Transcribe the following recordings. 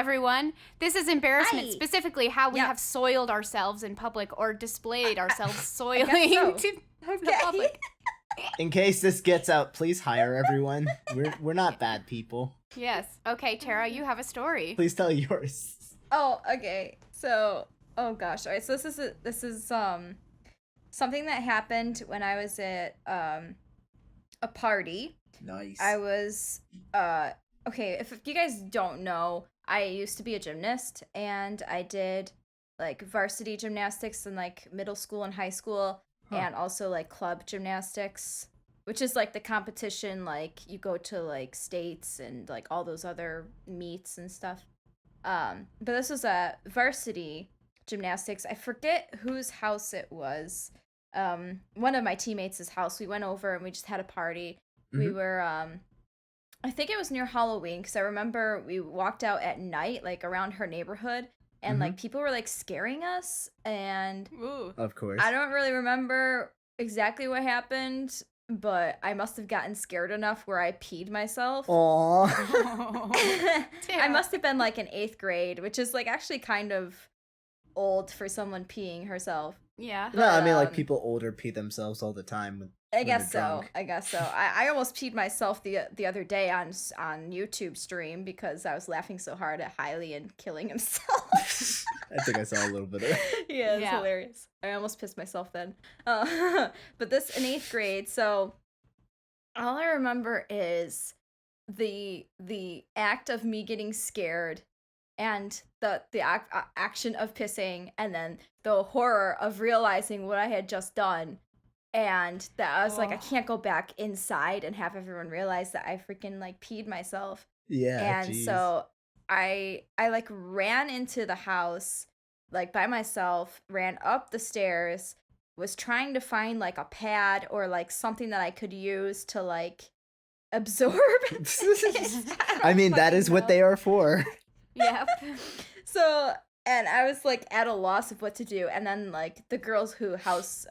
everyone. This is embarrassment, Hi. specifically how we Yeah. have soiled ourselves in public or displayed ourselves soiling so. to the Okay. public. In case this gets out, please hire everyone. We're not bad people. Yes. Okay, Tara, you have a story. Please tell yours. Oh, okay. So, oh gosh. All right. So this is something that happened when I was at a party. Nice. I was okay, if you guys don't know, I used to be a gymnast, and I did like varsity gymnastics in like middle school and high school, and also like club gymnastics, which is like the competition, like you go to like states and like all those other meets and stuff. But this was a varsity gymnastics. I forget whose house it was. One of my teammates' house. We went over and we just had a party. We were I think it was near Halloween, because I remember we walked out at night, like around her neighborhood, and like people were like scaring us, and Ooh. Of course. I don't really remember exactly what happened, but I must have gotten scared enough where I peed myself. Aww. I must have been like in 8th grade, which is like actually kind of old for someone peeing herself. Yeah. No, I mean like people older pee themselves all the time. I guess so. I almost peed myself the other day on YouTube stream because I was laughing so hard at Hylian killing himself. I think I saw a little bit of it. Yeah, it's Yeah. hilarious. I almost pissed myself then. But this in 8th grade, so all I remember is the act of me getting scared, and the action of pissing, and then the horror of realizing what I had just done. And that I was like, I can't go back inside and have everyone realize that I freaking like peed myself. Yeah. And geez. so I like ran into the house like by myself, ran up the stairs, was trying to find like a pad or like something that I could use to like absorb. I mean, that is what they are for. Yep. So, and I was like at a loss of what to do. And then like the girls who house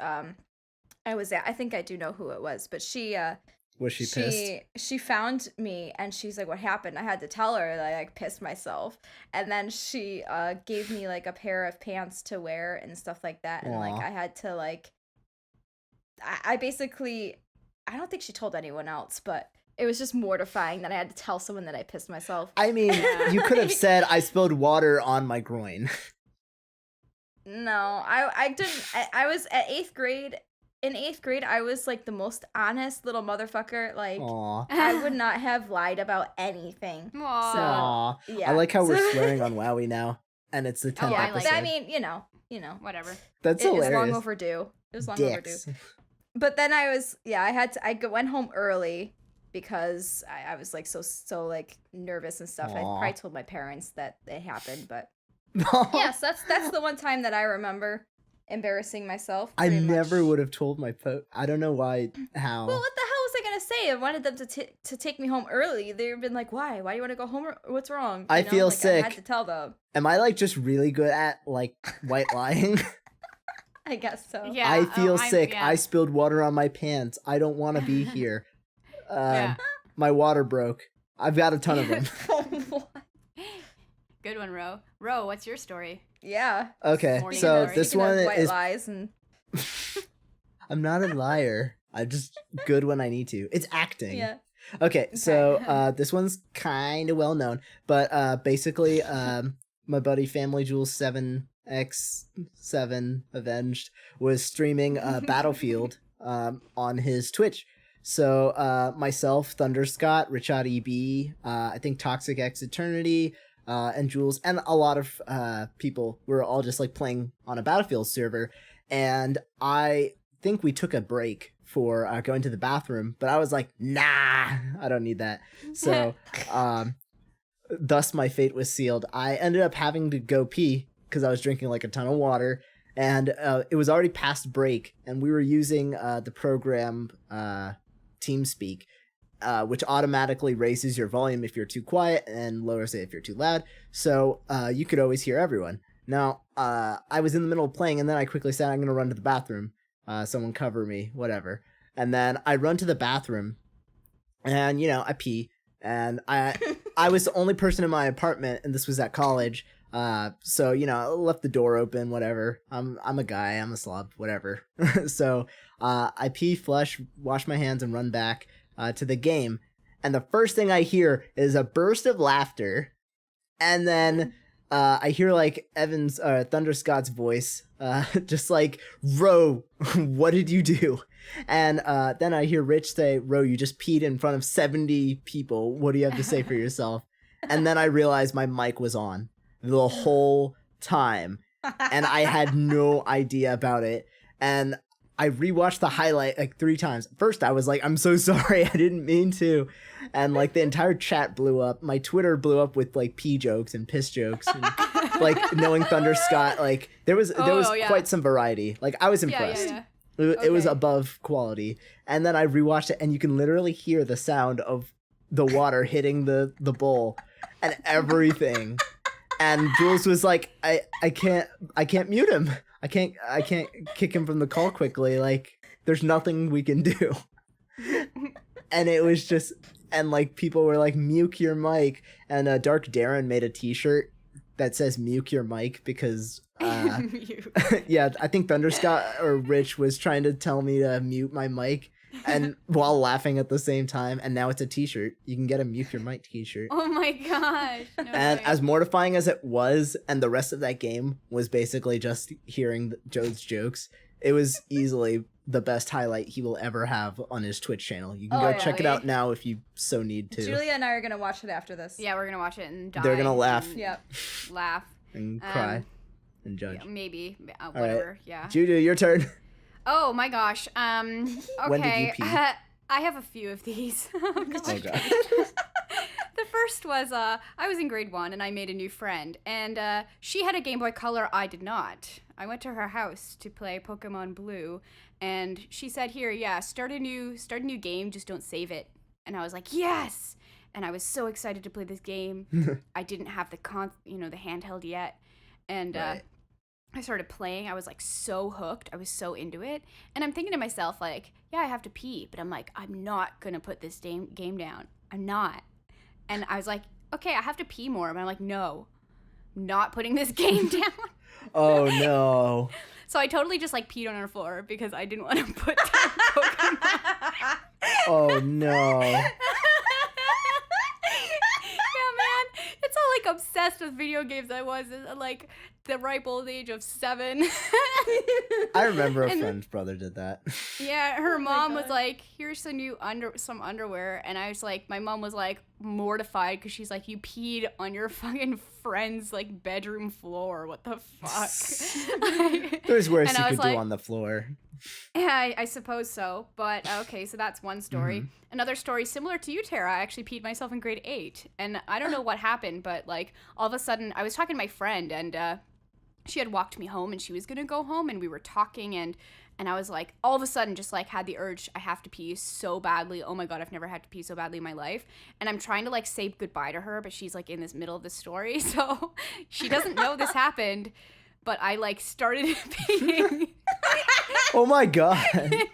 I was at, I think I do know who it was, but Was she pissed? She found me and she's like, what happened? I had to tell her that I like pissed myself. And then she gave me like a pair of pants to wear and stuff like that. And like Aw. I had to like I basically, I don't think she told anyone else, but it was just mortifying that I had to tell someone that I pissed myself. I mean, you could have said I spilled water on my groin. No, I didn't. I was at 8th grade. In 8th grade, I was like the most honest little motherfucker. Like, Aw. I would not have lied about anything. Aw. Aw. Yeah. I like how So- we're swearing on Wowie now, and it's the 10th I Yeah, like episode. I mean, you know, Whatever. That's it was hilarious. long overdue. It was long overdue. Dicks. But then I went home early because I was like so like nervous and stuff. I Aw. probably told my parents that it happened, but yes, that's the one time that I remember embarrassing myself. I pretty never much. would have told my I don't know why. How? Well, what the hell was I gonna say? I wanted them to take me home early. They've been like, "Why? Why do you want to go home? What's wrong?" I feel like, I sick. had to tell them. Am I like just really good at like white lying? I guess so. Yeah. I feel sick. Yeah. I spilled water on my pants. I don't want to be here. Yeah. My water broke. I've got a ton of them. Good one, Ro. Ro, what's your story? Yeah. Okay, Morning so glory. this Speaking one of white is. lies and I'm not a liar. I'm just good when I need to. It's acting. yeah. Okay, so this one's kind of well known, but basically, my buddy Family Jewels 7x7 Avenged was streaming Battlefield on his Twitch. So myself, Thunder Scott, Richard EB, I think Toxic X Eternity, and Jules, and a lot of people were all just like playing on a Battlefield server, and I think we took a break for going to the bathroom, but I was like, nah, I don't need that. So thus my fate was sealed. I ended up having to go pee because I was drinking like a ton of water, and it was already past break, and we were using the program TeamSpeak, which automatically raises your volume if you're too quiet and lowers it if you're too loud, so you could always hear everyone. Now, I was in the middle of playing, and then I quickly said, I'm going to run to the bathroom. Someone cover me, whatever. And then I run to the bathroom, and, I pee, and I I was the only person in my apartment, and this was at college. So I left the door open, whatever. I'm a guy, I'm a slob, whatever. So I pee, flush, wash my hands, and run back to the game. And the first thing I hear is a burst of laughter, and then I hear like Thunder Scott's voice, just like, "Ro, what did you do?" And then I hear Rich say, "Ro, you just peed in front of 70 people. What do you have to say for yourself?" And then I realized my mic was on the whole time, and I had no idea about it. And I rewatched the highlight like 3 times. First, I was like, "I'm so sorry, I didn't mean to," and like the entire chat blew up. My Twitter blew up with like pee jokes and piss jokes, and like knowing Thunder Scott, like there was quite some variety. Like I was impressed. Yeah. It was above quality. And then I rewatched it, and you can literally hear the sound of the water hitting the bowl and everything. And Jules was like, I can't mute him. I can't kick him from the call quickly. Like, there's nothing we can do. And it was just, and like people were like, "Mute your mic." And Dark Darren made a t-shirt that says "Mute your mic" because yeah, I think Thunder Scott or Rich was trying to tell me to mute my mic, and while laughing at the same time. And now it's a t-shirt. You can get a "Mute your mic" t-shirt. Oh my gosh. No And way. as mortifying as it was, and the rest of that game was basically just hearing Joe's jokes, it was easily the best highlight he will ever have on his Twitch channel. You can go check it out now if you so need to. Julia and I are gonna watch it after this. Yeah, we're gonna watch it and die. They're gonna laugh. And Yep. laugh. And cry and judge. Yeah, maybe. All Whatever. right. Yeah. Juju, your turn. Oh my gosh. Okay. When did you pee? I have a few of these. Oh, gosh. Oh god. The first was I was in grade 1 and I made a new friend, and she had a Game Boy Color. I did not. I went to her house to play Pokemon Blue, and she said, "Here, yeah, start a new game. Just don't save it." And I was like, "Yes!" And I was so excited to play this game. I didn't have the handheld yet, and Right. I started playing. I was like so hooked. I was so into it, and I'm thinking to myself like, "Yeah, I have to pee," but I'm like, "I'm not gonna put this game down. I'm not." And I was like, "Okay, I have to pee more," but I'm like, "No, I'm not putting this game down." Oh no. So I totally just like peed on her floor because I didn't want to put down Pokemon. Oh no. Yeah, man. It's all like obsessed with video games I was at like the ripe old age of 7. I remember a And- friend's brother did that. Yeah, her mom was God. like, "Here's some new underwear," and I was like, my mom was like mortified because she's like, "You peed on your fucking friend's like bedroom floor. What the fuck?" There's worse And you I could was do like- on the floor. Yeah, I suppose so. But okay, so that's one story. Mm-hmm. Another story similar to you, Tara. I actually peed myself in grade 8, and I don't know what happened, but like all of a sudden, I was talking to my friend, and she had walked me home, and she was gonna go home, and we were talking, and I was like, all of a sudden, just like had the urge, I have to pee so badly. Oh my god, I've never had to pee so badly in my life. And I'm trying to like say goodbye to her, but she's like in this middle of the story, so she doesn't know this happened. But I like started peeing. Oh my god.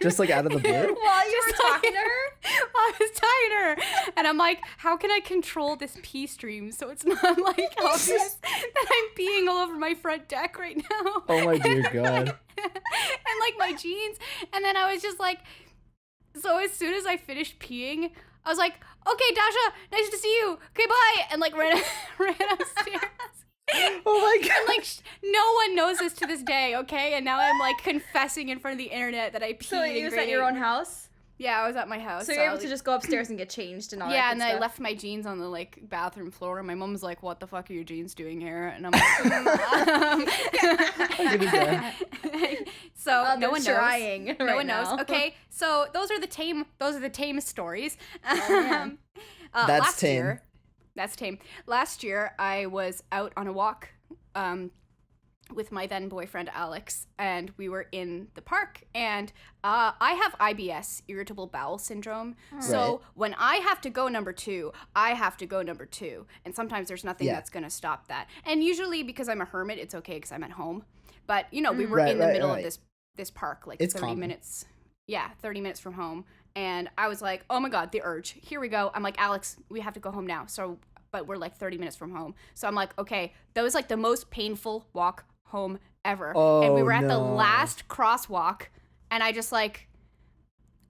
Just like out of the blue? While you were Just talking like- to her? I was talking to her, and I'm like, how can I control this pee stream so it's not like obvious that I'm peeing all over my front deck right now? Oh my dear god. And like my jeans, and then I was just like, so as soon as I finished peeing, I was like, "Okay, Dasha, nice to see you. Okay, bye," and like ran upstairs. Oh my god. And like no one knows this to this day, okay? And now I'm like confessing in front of the internet that I peed So in you was grade at your 8. own house? Yeah, I was at my house. So you're able I, to just go upstairs and get changed and all that yeah, good and then I stuff? left my jeans on the like bathroom floor, and my mom was like, "What the fuck are your jeans doing here?" And I'm like, Look at that. so Oh, no they're one trying knows. No right one now. knows. Okay, so those are the tame stories. man. That's last tame. Year, that's tame. Last year, I was out on a walk with my then boyfriend Alex, and we were in the park, and I have IBS, irritable bowel syndrome. So Right. when I have to go number 2, I have to go number 2, and sometimes there's nothing Yeah. that's gonna stop that. And usually because I'm a hermit, it's okay because I'm at home. But we were Right, in the right, middle right. of this park, like It's 30 common. minutes. Yeah, 30 minutes from home. And I was like, oh my god, the urge. Here we go. I'm like, Alex, we have to go home now. So, but we're like 30 minutes from home. So I'm like, okay, that was like the most painful walk home ever. And we were at the last crosswalk, and I just like,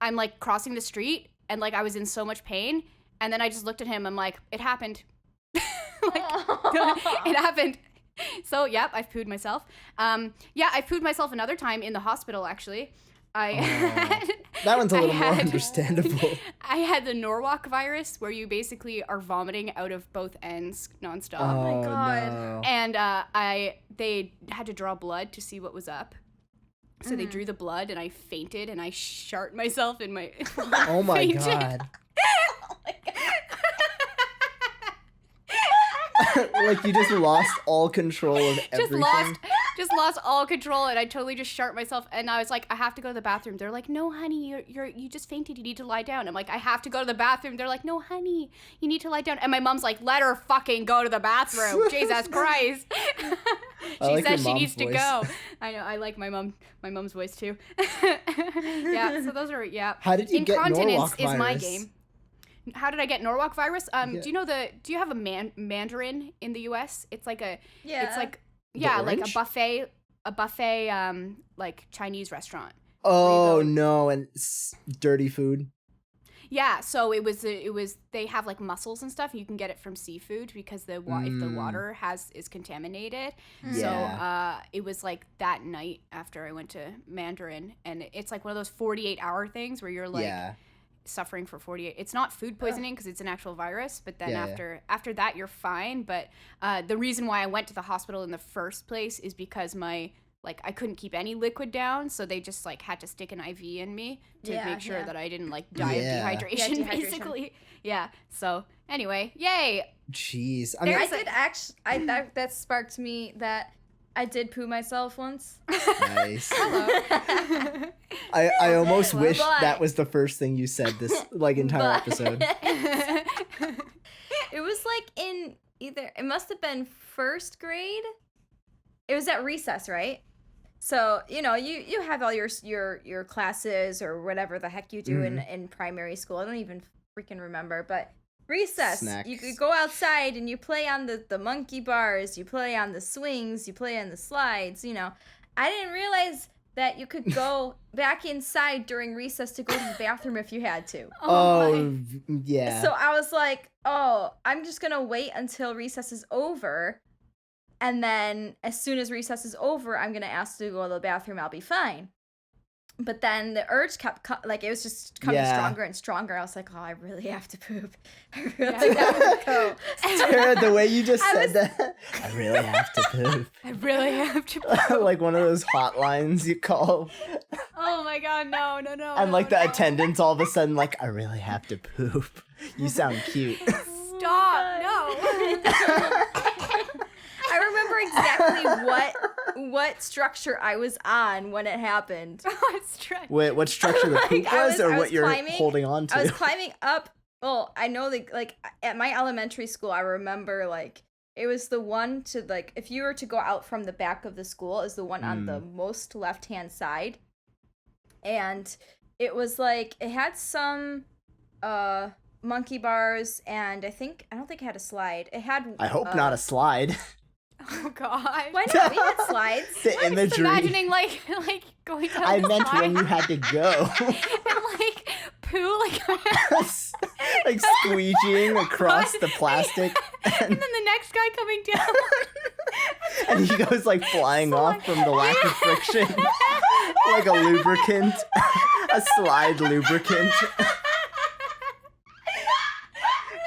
I'm like crossing the street, and like I was in so much pain, and then I just looked at him. I'm like, it happened. Like, it happened. So, yep, I've pooed myself. Yeah, I pooed myself another time in the hospital, actually. That one's a little more understandable. I had the Norwalk virus, where you basically are vomiting out of both ends nonstop. Oh my God. No. And they had to draw blood to see what was up. So they drew the blood, and I fainted, and I shart myself in my. Oh my fainted. God. Like you just lost all control of everything. Just lost all control, and I totally just shart myself. And I was like, I have to go to the bathroom. They're like, no, honey, you just fainted. You need to lie down. I'm like, I have to go to the bathroom. They're like, no, honey, you need to lie down. And my mom's like, let her fucking go to the bathroom. Jesus Christ. She like says your she needs mom's to voice. go. I know. I like my mom's voice too. Yeah. So those are How did you get Incontinence Norwalk is my virus? game. How did I get Norwalk virus? Yeah. Do you have a Mandarin in the US? It's like a Yeah. it's like The like orange? a buffet like Chinese restaurant. Oh go. no, and dirty food. Yeah, so it was they have like mussels and stuff. You can get it from seafood because if the water is contaminated. Yeah. So it was like that night after I went to Mandarin, and it's like one of those 48-hour things where you're like Yeah. suffering for 48. It's not food poisoning because it's an actual virus, but then Yeah, after that you're fine. But the reason why I went to the hospital in the first place is because I couldn't keep any liquid down, so they just like had to stick an IV in me to make sure that I didn't like die Yeah. of dehydration, Yeah, dehydration. basically. Yeah. So anyway, yay. Jeez. I mean, I did actually. That sparked me that I did poo myself once. nice. I almost well, wish but- that was the first thing you said this entire episode. It was like in it must have been first grade. It was at recess, right? So, you have all your classes or whatever the heck you do in primary school. I don't even freaking remember, but recess, Snacks. you go outside and you play on the monkey bars, you play on the swings, you play on the slides, I didn't realize that you could go back inside during recess to go to the bathroom if you had to. Oh, yeah. So I was like, oh, I'm just going to wait until recess is over. And then as soon as recess is over, I'm going to ask to go to the bathroom. I'll be fine. But then the urge kept, it was just coming stronger and stronger. I was like, oh, I really have to poop. I really have to go. Tara, the way you just said that, I really have to poop. I really have to Like one of those hotlines you call. Oh my god, no. And like the attendants all of a sudden like, I really have to poop. You sound cute. Stop. No. I remember exactly what structure I was on when it happened. Wait, what structure the poop I was, was- or I what was you're climbing- holding on to? I was climbing up. Well, I know like at my elementary school, I remember like it was the one to like if you were to go out from the back of the school is the one on the most left-hand side. And it was like it had some monkey bars and I don't think it had a slide. It had I hope not a slide. Oh god. Why not? We had slides. The I'm just imagery. imagining like going down I the meant slide when you had to go. and like poo like Like squeegeeing across the plastic. and then the next guy coming down. And he goes like flying off from the lack of friction. Like a lubricant. A slide lubricant.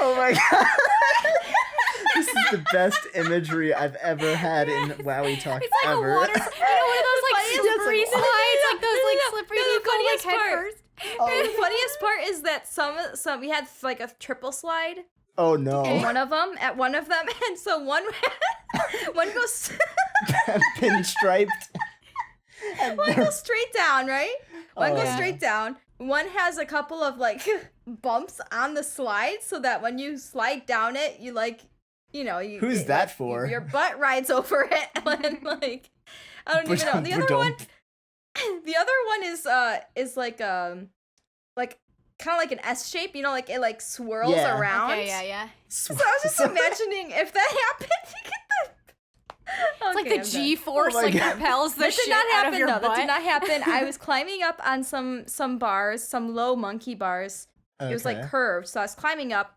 Oh my god. This is the best imagery I've ever had in WowieTalk It's like ever. a water, one of those like Funniest- slippery slides, like those like slippery no, the you go like funniest head part. first. The funniest part is that some we had like a triple slide Oh in no. one of them and so one goes Pinstriped. one goes straight down, right? One Oh, goes yeah. straight down. One has a couple of like bumps on the slide so that when you slide down it, you like, you Who's that for? Your butt rides over it and like I don't even know. The other one is like kind of like an S shape, you know, like it like swirls Yeah. around. Okay, yeah. So I was just imagining if that happened, you get the. It's like Okay, the I'm done. G-force Oh my like God. propels the That shit did not out happen of your though. butt. That did not happen. I was climbing up on some bars, some low monkey bars. It was like Okay. curved, so I was climbing up.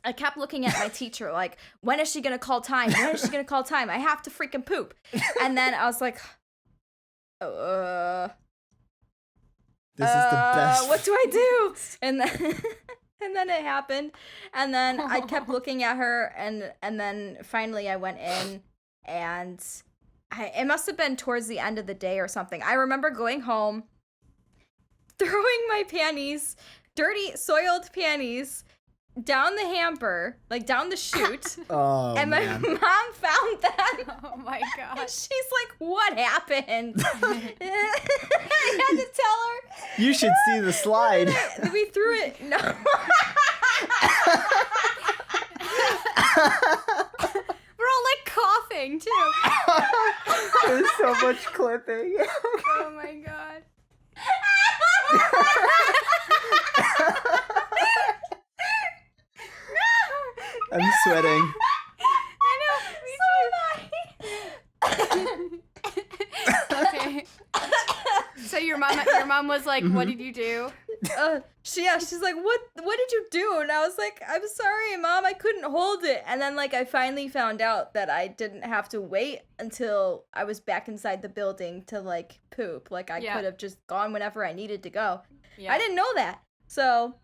I kept looking at my teacher, like, when is she gonna call time? When is she gonna call time? I have to freaking poop. And then I was like, This is the best. what do I do? And then and then it happened. And then I kept looking at her, and then finally I went in, and it must have been towards the end of the day or something. I remember going home, throwing my panties, dirty, soiled panties, down the hamper, like down the chute. Oh, And my man. mom found them. Oh my And god. she's like, what happened? I had to tell her. You should see the slide. We threw it. No. We're all like coughing too. There's so much clipping. Oh my god. I'm sweating. Okay. So your mom was like, "What did you do?" She's like, what did you do? And I was like, I'm sorry, Mom, I couldn't hold it. And then like I finally found out that I didn't have to wait until I was back inside the building to like poop. Like I Yeah. could have just gone whenever I needed to go. Yeah. I didn't know that. So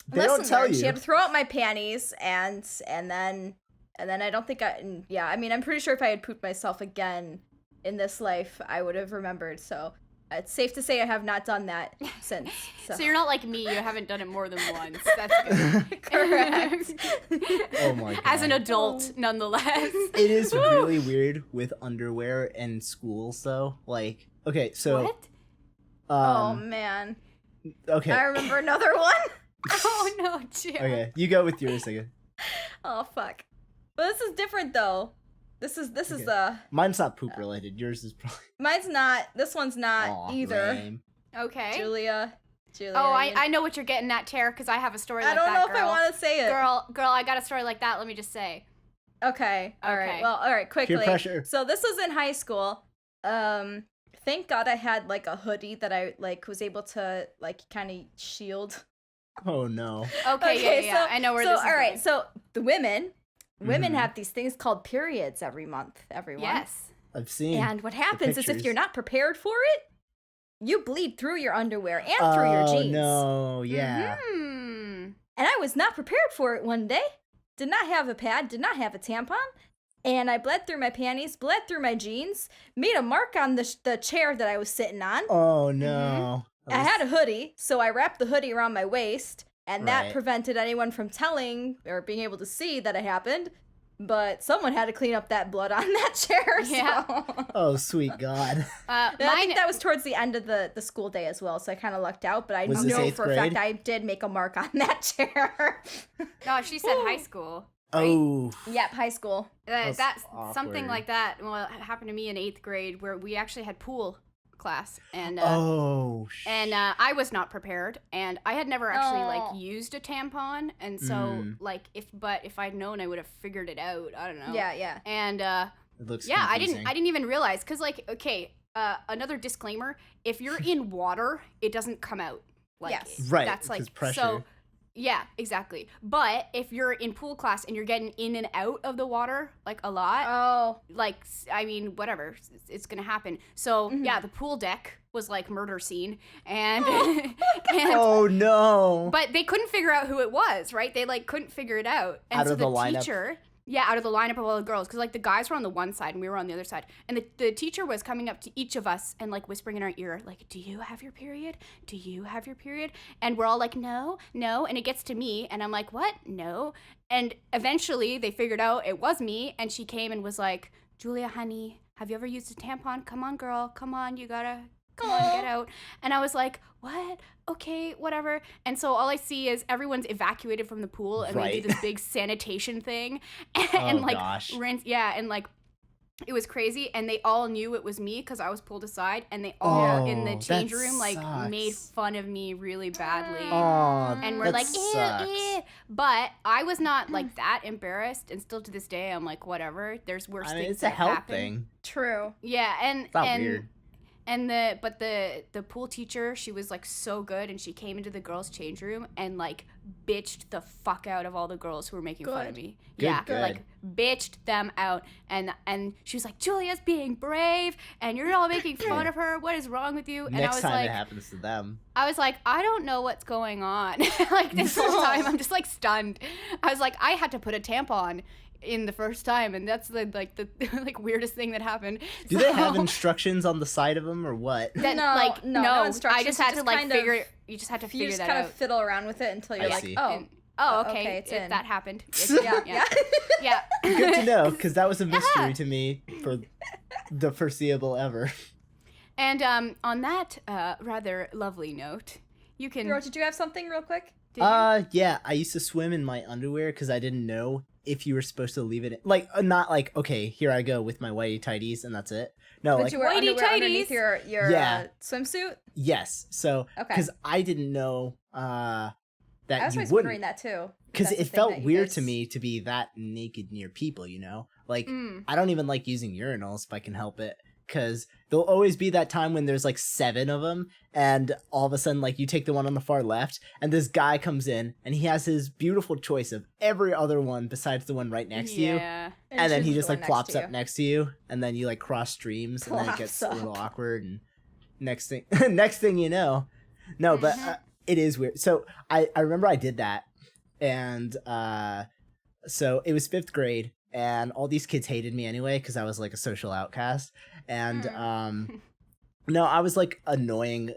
They don't lesson tell learned. you. She had to throw out my panties, and then I don't think I mean, I'm pretty sure if I had pooped myself again in this life, I would have remembered. So it's safe to say I have not done that since. So you're not like me. You haven't done it more than once. That's good. Correct. Oh my god. As an adult, nonetheless. It is really weird with underwear in schools, though. Like, okay, so. What? Oh Um, man. okay. I remember another one. Oh no, Jim. Okay, you go with yours again. Oh fuck. But this is different though. This is Okay. Mine's not poop related. Yours is probably. mine's not. This one's not Aw, either. lame. Okay. Julia. Oh, I know what you're getting at, Tara, because I have a story like I that. don't know if I girl. want to say it. Girl, I got a story like that. Let me just say. Okay. All right. Okay. Well, all right, quickly. Peer pressure. So this was in high school. Thank God I had like a hoodie that I like was able to like kind of shield. Oh no. Okay, yeah. I know where this is all right, going. so the women Mhm. have these things called periods every month, everyone. Yes. I've seen. And what happens is if pictures. you're not prepared for it, you bleed through your underwear and through your jeans. Oh no, yeah. Hmm. And I was not prepared for it one day. Did not have a pad, did not have a tampon. And I bled through my panties, bled through my jeans, made a mark on the chair that I was sitting on. Oh no. I had a hoodie, so I wrapped the hoodie around my waist, and that Right. prevented anyone from telling or being able to see that it happened. But someone had to clean up that blood on that chair. Yeah. So. Oh sweet God. I Mine. think that was towards the end of the school day as well, so I kind of lucked out. But I Was this know 8th for a fact grade? I did make a mark on that chair. No, she said high school. Oh. Yep, high school. That's That's something awkward. like that. Well, it happened to me in 8th grade where we actually had pool class, and I was not prepared, and I had never actually Oh. like used a tampon, and so like if I'd known, I would have figured it out. I don't know. Yeah. And It looks. yeah, confusing. I didn't even realize, because like, okay, another disclaimer: if you're in water, it doesn't come out. Like, Yes. Right, That's like 'cause pressure. so. Yeah, exactly. But if you're in pool class and you're getting in and out of the water like a lot, Oh. like, I mean, whatever, it's gonna happen. So yeah, the pool deck was like murder scene, and and Oh no. but they couldn't figure out who it was, right? They like couldn't figure it out, and Out so of the lineup. teacher. Yeah, out of the lineup of all the girls, because like the guys were on the one side and we were on the other side, and the teacher was coming up to each of us and like whispering in our ear, like, "Do you have your period? Do you have your period?" And we're all like, "No, no." And it gets to me, and I'm like, "What? No." And eventually they figured out it was me, and she came and was like, "Julia, honey, have you ever used a tampon? Come on, girl, come on, you gotta." Come on, get out. And I was like, what? Okay, whatever. And so all I see is everyone's evacuated from the pool, and they do Right. this big sanitation thing and like gosh. rinse, yeah, and like It was crazy, and they all knew it was me because I was pulled aside, and they all in the change that room like made sucks. fun of me really badly. Oh, And we're that like, sucks. ew. But I was not like that embarrassed, and still to this day, I'm like, whatever. There's worse I mean, things it's a that health happen. thing. True. Yeah, and It's not weird. And the pool teacher, she was like so good, and she came into the girls' change room and like bitched the fuck out of all the girls who were making fun of me. Good. Like bitched them out, and she was like, Julia's being brave, and you're all making fun of her. What is wrong with you? And I Next was time like, it happens to them. I was like, I don't know what's going on. Like this whole time, I'm just like stunned. I was like, I had to put a tampon in the first time, and that's the like weirdest thing that happened. Do they have instructions on the side of them or what? That, No, like, no I instructions. just You had to just like kind of- figure. You just had to You figure just that kind out. of fiddle around with it until you're I like, see. oh, And- oh, okay. okay, it's in. That happened. yeah, yeah. Yeah. Good to know, because that was a mystery to me for the foreseeable ever. And on that rather lovely note, you can. Hero, did you have something real quick? Did you? Yeah, I used to swim in my underwear because I didn't know if you were supposed to leave it in. Like, not like, okay, here I go with my whitey tighties and that's it. No, Did like, you wear Whitey underwear underneath tighties. your Yeah. Swimsuit? yes. So, Okay. because I didn't know I that was you always wondering wouldn't. that too. Because That's the it thing felt that you weird guys- to me to be that naked near people, you know? Like, Mm. I don't even like using urinals if I can help it. Because there'll always be that time when there's like 7 of them, and all of a sudden, like, you take the one on the far left, and this guy comes in, and he has his beautiful choice of every other one besides the one right next to you. Yeah. And then he chooses just the like one plops next to up next to you, and then you like cross streams, and then it Plops gets a little up. awkward, and next thing next thing you know. No, but it is weird. So I remember I did that, and so it was 5th grade, and all these kids hated me anyway because I was like a social outcast, and no, I was like annoying,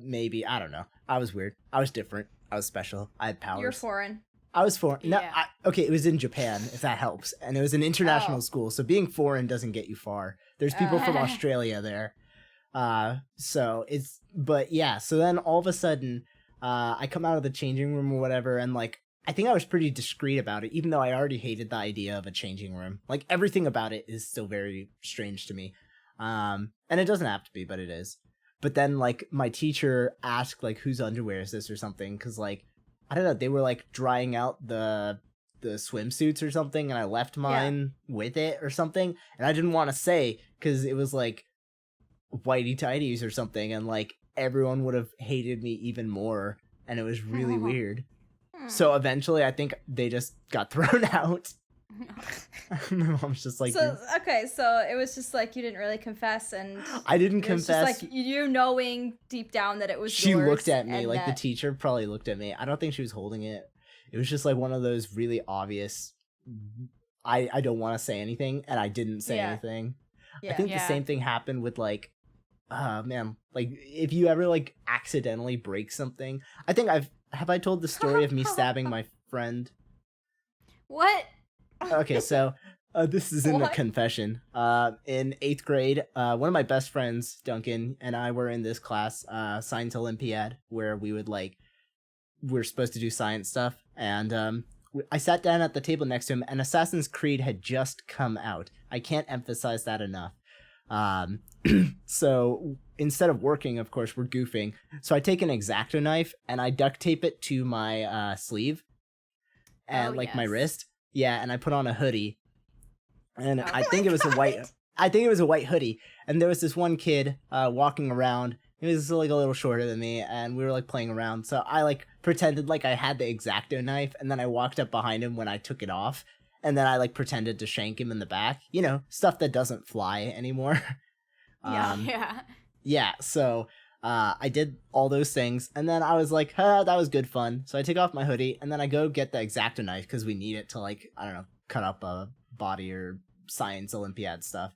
maybe, I don't know. I was weird. I was different. I was special. I had powers. You're foreign. I was foreign. No, Yeah. okay, it was in Japan, if that helps. And it was an international Oh. school, so being foreign doesn't get you far. There's people from Oh. Australia there. So it's, but yeah, so then all of a sudden, I come out of the changing room or whatever, and like, I think I was pretty discreet about it, even though I already hated the idea of a changing room. Like, everything about it is still very strange to me. And it doesn't have to be, but it is. But then, like, my teacher asked, like, whose underwear is this or something, because, like, I don't know, they were, like, drying out the swimsuits or something, and I left mine with it or something, and I didn't want to say, because it was, like, whitey tighties or something, and, like, everyone would have hated me even more, and it was really weird. So eventually, I think they just got thrown out. My mom's just like, So okay, so it was just like you didn't really confess, and I didn't it was confess. just like you knowing deep down that it was She yours, looked at me, and like the that- teacher probably looked at me. I don't think she was holding it. It was just like one of those really obvious, I don't want to say anything, and I didn't say Yeah. anything. Yeah. I think Yeah. the same thing happened with like, man, like if you ever like accidentally break something. I think have I told the story of me stabbing my friend? What? Okay, so this is in the What? confession. In 8th grade, one of my best friends, Duncan, and I were in this class, Science Olympiad, where we're supposed to do science stuff, and I sat down at the table next to him, and Assassin's Creed had just come out. I can't emphasize that enough. So instead of working, of course, we're goofing. So I take an X-Acto knife and I duct tape it to my sleeve and Oh, like my yes. wrist. Yeah, and I put on a hoodie. And Oh I think it was a white. I think it was a white hoodie. And there was this one kid walking around. He was like a little shorter than me, and we were like playing around. So I like pretended like I had the X-Acto knife, and then I walked up behind him when I took it off, and then I like pretended to shank him in the back. You know, stuff that doesn't fly anymore. Yeah. Yeah, so I did all those things, and then I was like, that was good fun. So I take off my hoodie, and then I go get the X-Acto knife, because we need it to, like, I don't know, cut up a body or science Olympiad stuff.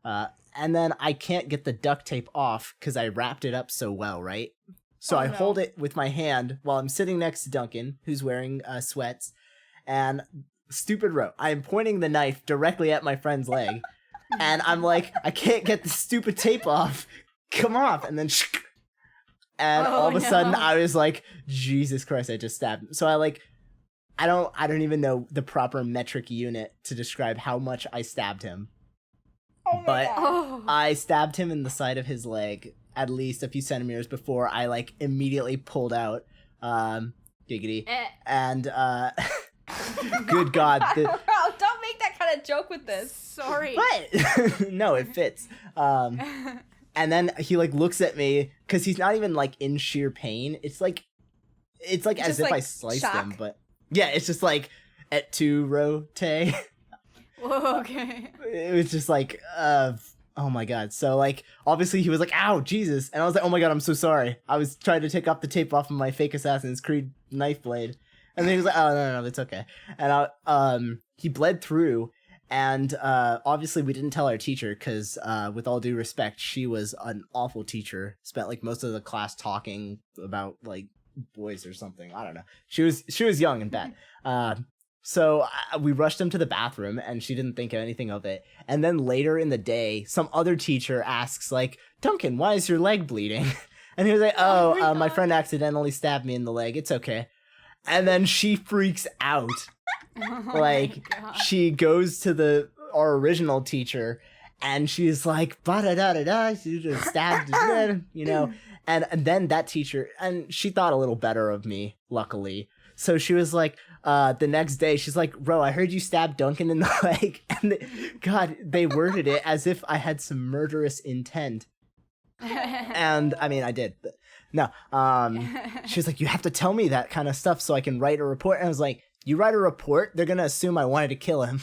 And then I can't get the duct tape off, because I wrapped it up so well, right? So Oh, I no. hold it with my hand while I'm sitting next to Duncan, who's wearing sweats, and stupid rope. I am pointing the knife directly at my friend's leg. And I'm like, I can't get the stupid tape off. Come off. And then, and all of a sudden, no. I was like, Jesus Christ, I just stabbed him. So I don't even know the proper metric unit to describe how much I stabbed him. Oh my but God. Oh. I stabbed him in the side of his leg at least a few centimeters before I like immediately pulled out. Giggity. And good God. Bro, don't make that kind of joke with this. Sorry. What? No, it fits. And then he like looks at me because he's not even like in sheer pain. It's like as Just, if I like, sliced shock? him, but yeah, it's just like et tu rote. Whoa, okay. It was just like, oh my God. So like, obviously he was like, ow, Jesus. And I was like, oh my God, I'm so sorry. I was trying to take off the tape off of my fake Assassin's Creed knife blade. And then he was like, oh, no, it's okay. And he bled through. And obviously we didn't tell our teacher because with all due respect, she was an awful teacher. Spent like most of the class talking about like boys or something. I don't know. She was young and bad. So we rushed him to the bathroom and she didn't think anything of it. And then later in the day, some other teacher asks like, Duncan, why is your leg bleeding? And he was like, my friend accidentally stabbed me in the leg. It's okay. And then she freaks out. Oh Like my God. she goes to our original teacher and she's like, ba-da-da-da-da, she just stabbed his head, you know. And then that teacher, and she thought a little better of me, luckily. So she was like, the next day, she's like, bro, I heard you stabbed Duncan in the leg. And God, they worded it as if I had some murderous intent. And I mean, I did. But no. She was like, you have to tell me that kind of stuff so I can write a report. And I was like, you write a report, they're going to assume I wanted to kill him.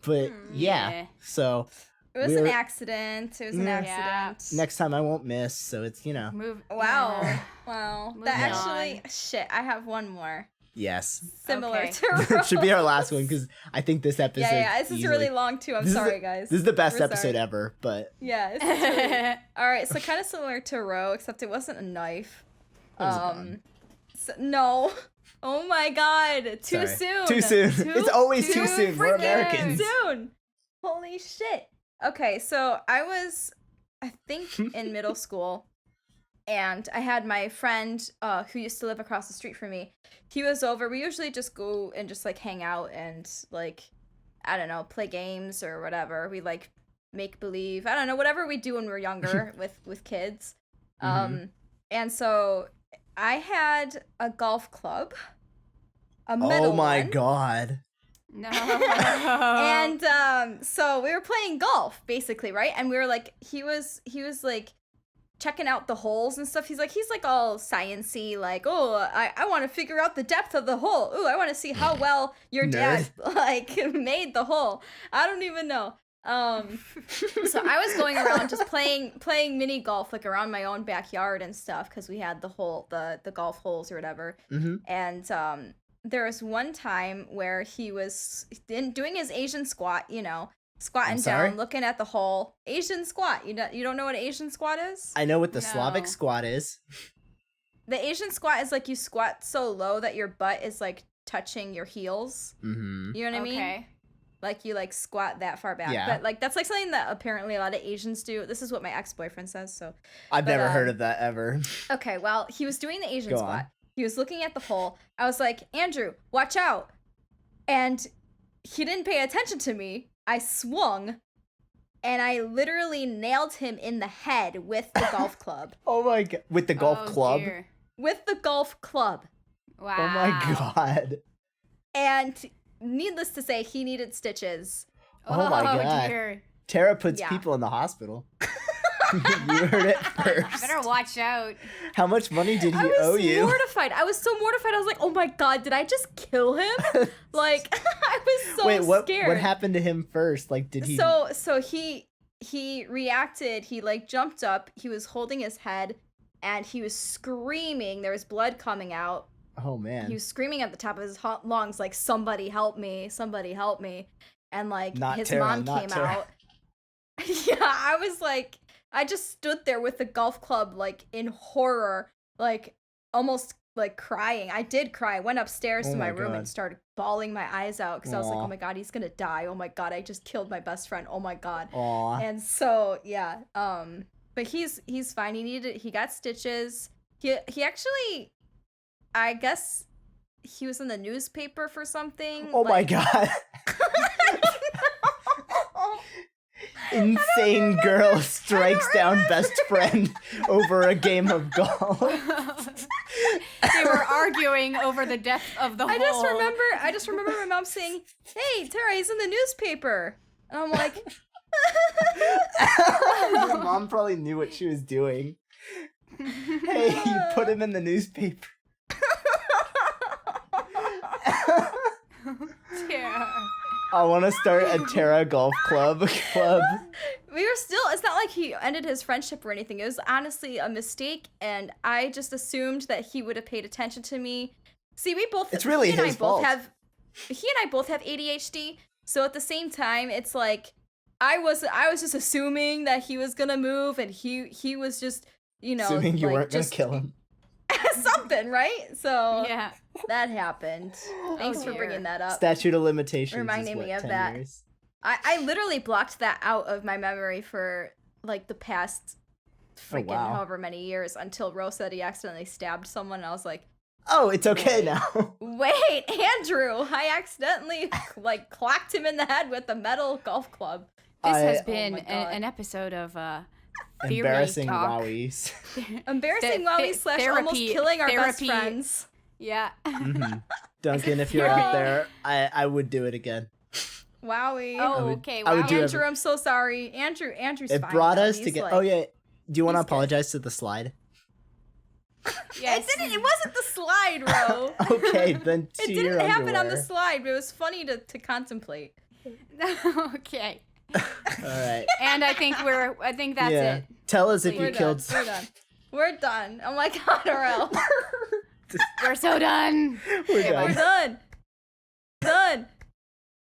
But yeah, so It was an accident. It was an Yeah. accident. next time I won't miss. So it's, you know, Move. Wow. Yeah. Wow. Moving That on. actually, shit, I have one more. yes. Similar Okay. to It should be our last one Rose. because I think this episode. Yeah, this is easily- really long too. I'm This is sorry, the- guys. This is the best We're episode sorry. ever, but Yeah, this is really... All right, so kind of similar to Ro, except it wasn't a knife. It was a gun. No. Oh my God, too Sorry. soon. Too soon. It's always too soon. We're freaking Americans. Soon. Holy shit. Okay, so I was, I think, in middle school, and I had my friend who used to live across the street from me. He was over. We usually just go and just like hang out and like, I don't know, play games or whatever. We like make believe. I don't know, whatever we do when we're younger with kids. Mhm. And so I had a golf club, a metal oh my one. God. No. And so we were playing golf basically, right? And we were like, he was like checking out the holes and stuff. He's like all sciencey, like, oh, I want to figure out the depth of the hole. Ooh, I want to see how well your dad like made the hole. I don't even know. So I was going around just playing mini golf like around my own backyard and stuff because we had the golf holes or whatever. Mm-hmm. And there was one time where he was doing his Asian squat, you know, squatting sorry? down, looking at the hole. Asian squat. You don't know what an Asian squat is? I know what the No. Slavic squat is. The Asian squat is like you squat so low that your butt is like touching your heels. Mm-hmm. You know what I mean? Okay. Like you like squat that far back. Yeah. But like that's like something that apparently a lot of Asians do. This is what my ex-boyfriend says, so I've But, never heard of that ever. okay, well, he was doing the Asian Go squat. on. He was looking at the hole. I was like, Andrew, watch out. And he didn't pay attention to me. I swung and I literally nailed him in the head with the golf club. Oh my God. With the golf Oh, club? dear. With the golf club. Wow. Oh my God. And needless to say, he needed stitches. Oh my God. Dear. Tara puts Yeah. people in the hospital. You heard it first. Better watch out. How much money did he I was owe you? mortified. I was so mortified. I was like, oh my God, did I just kill him? Like, I was so Wait, what scared. what happened to him first? Like, did he? So he reacted. He like jumped up. He was holding his head, and he was screaming. There was blood coming out. Oh man. He was screaming at the top of his lungs, like, "Somebody help me! Somebody help me!" And like Not his Tara, mom not came Tara. out. Yeah, I was like, I just stood there with the golf club, like in horror, like almost like crying. I did cry. I went upstairs Oh to my my room God. and started bawling my eyes out because I was like, Aw. oh my God, he's gonna die. Oh my God, I just killed my best friend. Oh my God. Aw. And so yeah, but he's fine. He got stitches. He actually, I guess he was in the newspaper for something. Oh my like- God. insane girl strikes down best friend over a game of golf. They were arguing over the depth of the hole. I just remember my mom saying, "Hey, Tara, he's in the newspaper," and I'm like, Your mom probably knew what she was doing. Hey, you put him in the newspaper. Tara. I want to start a Terra Golf Club. we were still. It's not like he ended his friendship or anything. It was honestly a mistake, and I just assumed that he would have paid attention to me. See, we both. It's really his fault. He and I both have ADHD, so at the same time, it's like I was just assuming that he was gonna move, and he was just, you know, assuming you like, weren't just gonna kill him. something, right? So Yeah. that happened. Thanks for dear. bringing that up. Statute of limitations. Reminding is what, me of 10 that. years? I literally blocked that out of my memory for like the past freaking wow. however many years until Rose said he accidentally stabbed someone, and I was like, Oh, it's okay now. wait, Andrew, I accidentally like clacked him in the head with a metal golf club. This has I- been my God. an episode of Theory Embarrassing Talk. wowies. Embarrassing Wowie slash almost therapy- killing our best therapy. friends. Yeah. Mhm. Duncan, if you're out there, I would do it again. Wowie. Oh, would- okay. I would Wow. do Andrew, I'm so sorry. Andrew's It fine. brought though. us He's together. like- Oh yeah. Do you want to he's good. apologize to the slide? Yes. It wasn't the slide, Ro. Okay, then It to didn't your happen on the underwear. slide, but it was funny to contemplate. Okay. All right. And I think that's yeah. it. Tell us if We're you We're killed. done. We're done. We're done. Oh my god, Aurel. We're so done. We're Okay, done. We're done. Done.